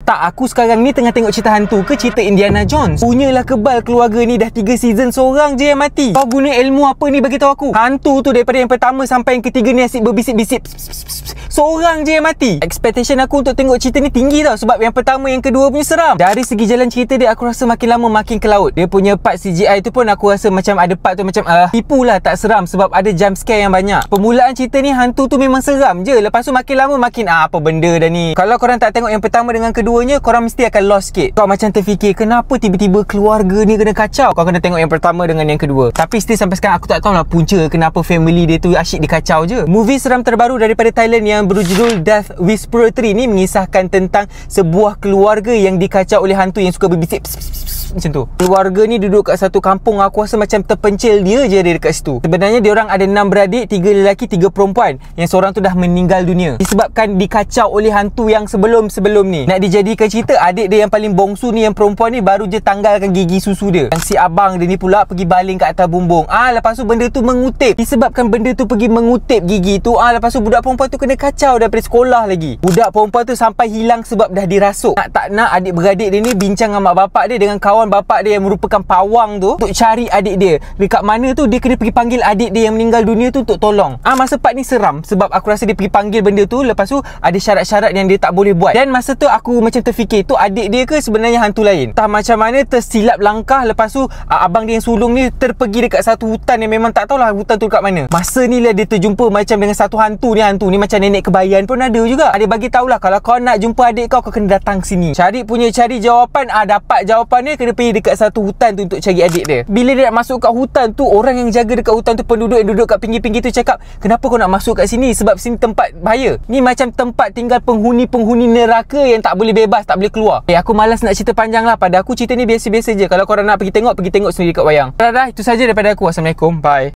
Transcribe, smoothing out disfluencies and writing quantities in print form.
Tak, aku sekarang ni tengah tengok cerita hantu ke cerita Indiana Jones. Punyalah kebal keluarga ni dah 3 season seorang je yang mati. Kau guna ilmu apa ni bagi tahu aku? Hantu tu daripada yang pertama sampai yang ketiga ni asyik berbisik-bisik. Seorang je yang mati. Expectation aku untuk tengok cerita ni tinggi tau. Sebab yang pertama, yang kedua punya seram. Dari segi jalan cerita dia, aku rasa makin lama makin ke laut. Dia punya part CGI tu pun aku rasa macam ada part tu macam tipu lah, tak seram. Sebab ada jump scare yang banyak. Permulaan cerita ni hantu tu memang seram je. Lepas tu makin lama makin apa benda dah ni. Kalau korang tak tengok yang pertama dengan keduanya, korang mesti akan lost sikit. Kau macam terfikir kenapa tiba-tiba keluarga ni kena kacau. Kau kena tengok yang pertama dengan yang kedua. Tapi still sampai sekarang aku tak tahu lah punca kenapa family dia tu asyik dikacau je. Movie seram terbaru daripada Thailand yang berjudul Death Whisperer 3 ni mengisahkan tentang sebuah keluarga yang dikacau oleh hantu yang suka berbisik macam tu. Keluarga ni duduk kat satu kampung. Aku rasa macam terpencil dia je ada dekat situ. Sebenarnya dia orang ada 6 beradik, 3 lelaki, 3 perempuan. Yang seorang tu dah meninggal dunia disebabkan dikacau oleh hantu yang sebelum-sebelum ni. Nak dijadikan cerita, adik dia yang paling bongsu ni, yang perempuan ni, baru je tanggalkan gigi susu dia. Yang si abang dia ni pula pergi baling kat atas bumbung. Lepas tu benda tu mengutip. Disebabkan benda tu pergi mengutip gigi tu, lepas tu budak perempuan tu kena kacau daripada sekolah lagi. Budak perempuan tu sampai hilang sebab dah dirasuk. Nak tak nak, adik-beradik dia ni bincang dengan mak bapak dia, dengan kawan bapak dia yang merupakan pawang tu, untuk cari adik dia. Dekat mana tu dia kena pergi panggil adik dia yang meninggal dunia tu untuk tolong. Masa part ni seram sebab aku rasa dia pergi panggil benda tu. Lepas tu ada syarat-syarat yang dia tak boleh buat. Dan masa tu aku macam terfikir, tu adik dia ke sebenarnya hantu lain. Entah macam mana tersilap langkah. Lepas tu abang dia yang sulung ni terpergi dekat satu hutan yang memang tak tahulah hutan tu dekat mana. Masa ni lah dia terjumpa macam dengan satu hantu ni. Hantu ni macam nenek kebayan pun ada juga. Dia bagi tahulah, kalau kau nak jumpa adik kau, kau kena datang sini. Cari jawapan. Dapat jawapan dia, kena pergi dekat satu hutan tu untuk cari adik dia. Bila dia nak masuk kat hutan tu, orang yang jaga dekat hutan tu, penduduk yang duduk kat pinggir-pinggir tu cakap, kenapa kau nak masuk kat sini? Sebab sini tempat bahaya. Ni macam tempat tinggal penghuni-penghuni neraka yang tak boleh bebas, tak boleh keluar. Aku malas nak cerita panjang lah. Pada aku cerita ni biasa-biasa je. Kalau korang nak pergi tengok sendiri kat wayang. Dah, itu saja daripada aku. Assalamualaikum. Bye.